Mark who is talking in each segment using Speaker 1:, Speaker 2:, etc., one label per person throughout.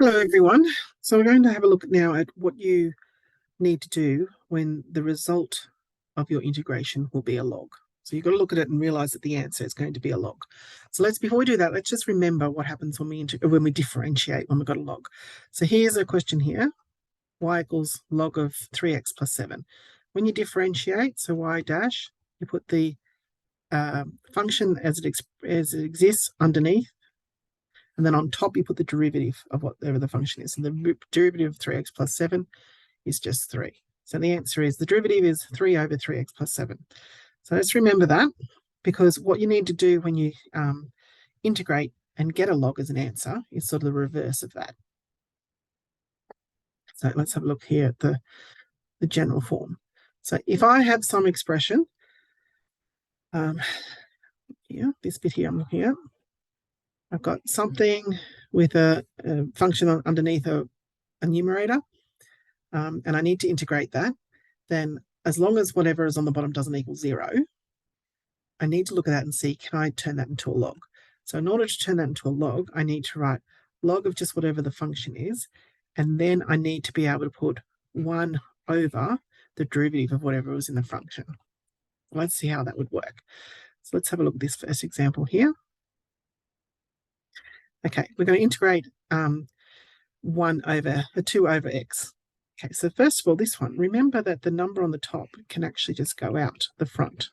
Speaker 1: Hello everyone. So we're going to have a look now at what you need to do when the result of your integration will be a log. So you've got to look at it and realize that the answer is going to be a log. So before we do that, let's just remember what happens when we differentiate when we've got a log. So here's a question here. Y equals log of 3x plus 7. When you differentiate, so y dash, you put the function as it exists underneath, and then on top, you put the derivative of whatever the function is. And the derivative of 3x plus 7 is just 3. So the answer is the derivative is 3 over 3x plus 7. So let's remember that, because what you need to do when you integrate and get a log as an answer is sort of the reverse of that. So let's have a look here at the general form. So if I have some expression, this bit here I'm looking at, I've got something with a function underneath a numerator, and I need to integrate that, then as long as whatever is on the bottom doesn't equal 0, I need to look at that and see, can I turn that into a log? So in order to turn that into a log, I need to write log of just whatever the function is, and then I need to be able to put 1 over the derivative of whatever was in the function. Let's see how that would work. So let's have a look at this first example here. Okay, we're going to integrate 2 over x. Okay, so first of all, this one, remember that the number on the top can actually just go out the front.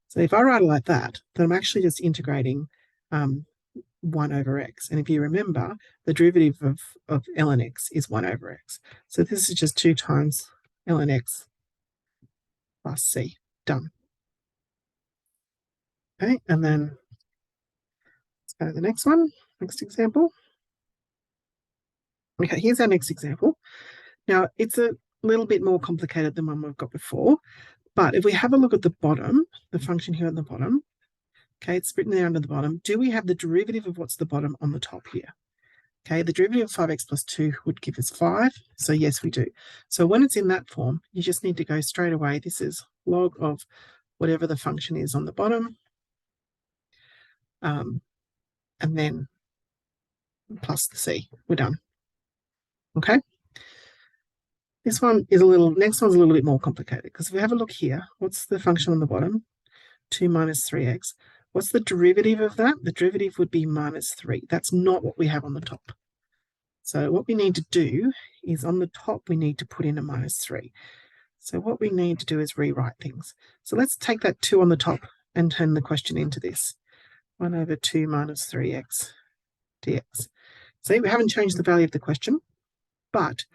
Speaker 1: So if I write it like that, then I'm actually just integrating 1 over x. And if you remember, the derivative of ln x is 1 over x. So this is just 2 times ln x plus c. Done. Okay, and then let's go to the next one, next example. Okay, here's our next example. Now, it's a little bit more complicated than one we've got before, but if we have a look at the bottom, the function here at the bottom, okay, it's written there under the bottom. Do we have the derivative of what's the bottom on the top here? Okay, the derivative of 5x plus 2 would give us 5. So yes, we do. So when it's in that form, you just need to go straight away. This is log of whatever the function is on the bottom, and then plus the c. We're done. Okay. Next one's a little bit more complicated, because if we have a look here, what's the function on the bottom? 2 minus 3x. What's the derivative of that? The derivative would be minus 3. That's not what we have on the top. So what we need to do is on the top, we need to put in a minus 3. So what we need to do is rewrite things. So let's take that 2 on the top and turn the question into this. 1 over 2 minus 3x dx. See, we haven't changed the value of the question, but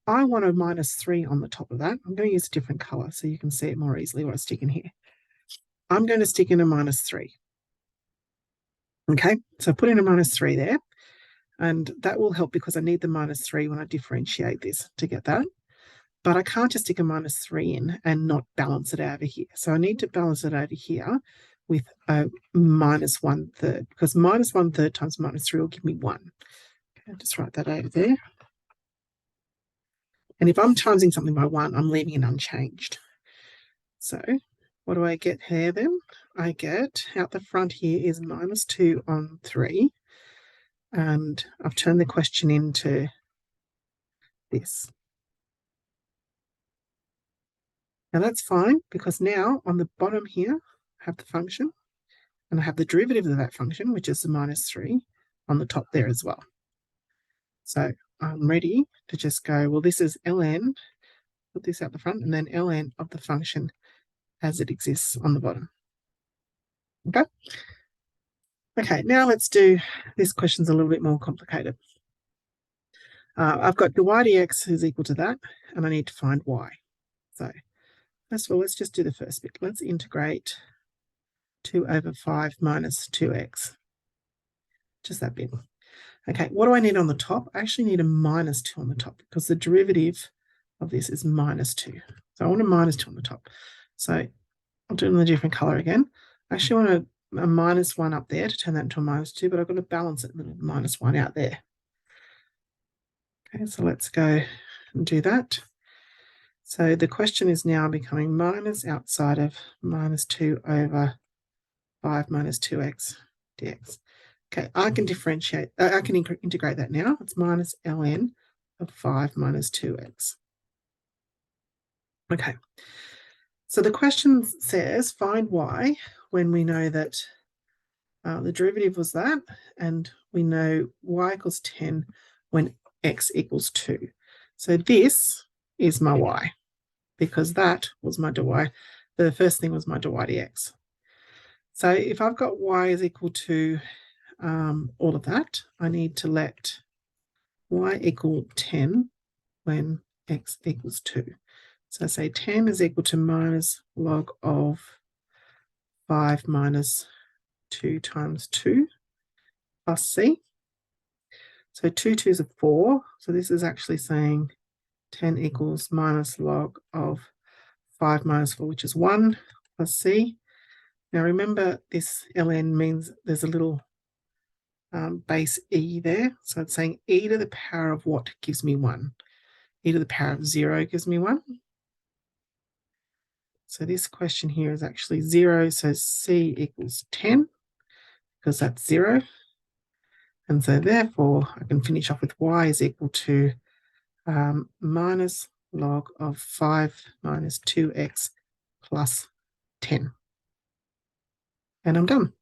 Speaker 1: I want a minus 3 on the top of that. I'm going to use a different color so you can see it more easily what I stick in here. I'm going to stick in a minus 3. Okay, so put in a minus 3 there, and that will help because I need the minus 3 when I differentiate this to get that. But I can't just stick a minus 3 in and not balance it over here. So I need to balance it over here with a minus 1/3, because minus 1/3 times minus 3 will give me 1. Okay, I'll just write that over there. And if I'm timesing something by 1, I'm leaving it unchanged. So what do I get here then? I get out the front here is minus 2 on 3. And I've turned the question into this. Now that's fine, because now on the bottom here, I have the function, and I have the derivative of that function, which is the minus 3, on the top there as well. So I'm ready to just go, well, this is ln, put this out the front, and then ln of the function as it exists on the bottom. Okay? Okay, now let's do, this question's a little bit more complicated. I've got the y dx is equal to that, and I need to find y. So first of all, let's just do the first bit. Let's integrate 2 over 5 minus 2x. Just that bit. Okay, what do I need on the top? I actually need a minus 2 on the top, because the derivative of this is minus 2. So I want a minus 2 on the top. So I'll do it in a different color again. I actually want a minus 1 up there to turn that into a minus 2, but I've got to balance it with a minus 1 out there. Okay, so let's go and do that. So the question is now becoming minus outside of minus 2 over 5 minus 2x dx. Okay, I can differentiate, I can integrate that now. It's minus ln of 5 minus 2x. Okay, so the question says find y when we know that the derivative was that, and we know y equals 10 when x equals 2. So this is my y, because that was my dy. The first thing was my dy dx. So if I've got y is equal to all of that, I need to let y equal 10 when x equals 2. So I say 10 is equal to minus log of 5 minus 2 times 2 plus c. So 2 2s are 4. So this is actually saying 10 equals minus log of 5 minus 4, which is 1 plus c. Now remember, this ln means there's a little base e there. So it's saying e to the power of what gives me 1? E to the power of 0 gives me 1. So this question here is actually 0. So c equals 10 because that's 0. And so therefore, I can finish off with y is equal to minus log of 5 minus 2x plus 10. And I'm done.